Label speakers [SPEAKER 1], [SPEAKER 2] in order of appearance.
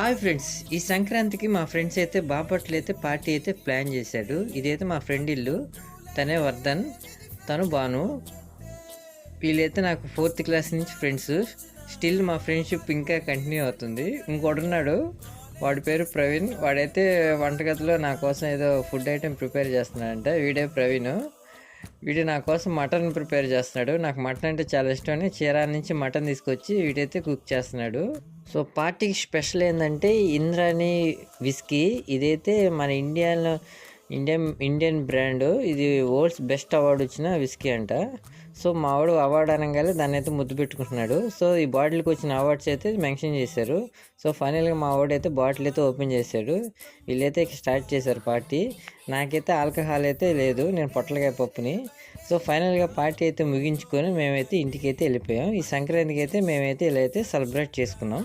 [SPEAKER 1] Hi friends, ఈ సంక్రాంతికి మా ఫ్రెండ్స్ అయితే బాపట్ల అయితే పార్టీ అయితే ప్లాన్ చేశాడు. ఇదైతే మా ఫ్రెండ్ ఇల్లు. తనే వర్ధన్, తను భాను. వీళ్ళైతే నాకు 4th క్లాస్ నుంచి ఫ్రెండ్స్. స్టిల్ మా ఫ్రెండ్షిప్ ఇంకా కంటిన్యూ అవుతుంది. ఇంకోటి ఉన్నాడు, వాడి పేరు ప్రవీణ్. వాడైతే వంటగదిలో నా కోసం ఏదో ఫుడ్ ఐటెం ప్రిపేర్ చేస్తున్నాడంట. వీడే ప్రవీణ్. వీడు నా కోసం మటన్ ప్రిపేర్ చేస్తున్నాడు. నాకు మటన్ అంటే చాలా ఇష్టం అని చీరాల నుంచి మటన్ తీసుకొచ్చి వీడైతే కుక్ చేస్తున్నాడు. సో పార్టీకి స్పెషల్ ఏంటంటే ఇంద్రాణి విస్కీ. ఇదైతే మన ఇండియన్ బ్రాండ్. ఇది వరల్డ్స్ బెస్ట్ అవార్డు వచ్చిన విస్కీ అంట. సో మా వాడు అవార్డు అనగానే దాన్ని అయితే ముద్దు పెట్టుకుంటున్నాడు. సో ఈ బాటిల్కి వచ్చిన అవార్డ్స్ అయితే మెన్షన్ చేశారు. సో ఫైనల్గా మా వాడు అయితే బాటిల్ అయితే ఓపెన్ చేశాడు. వీళ్ళైతే స్టార్ట్ చేశారు పార్టీ. నాకైతే ఆల్కహాల్ అయితే లేదు, నేను పొట్లకాయ పప్పుని. సో ఫైనల్గా పార్టీ అయితే ముగించుకొని మేమైతే ఇంటికి అయితే వెళ్ళిపోయాం. ఈ సంక్రాంతికి అయితే మేమైతే ఇలా అయితే సెలబ్రేట్ చేసుకున్నాం.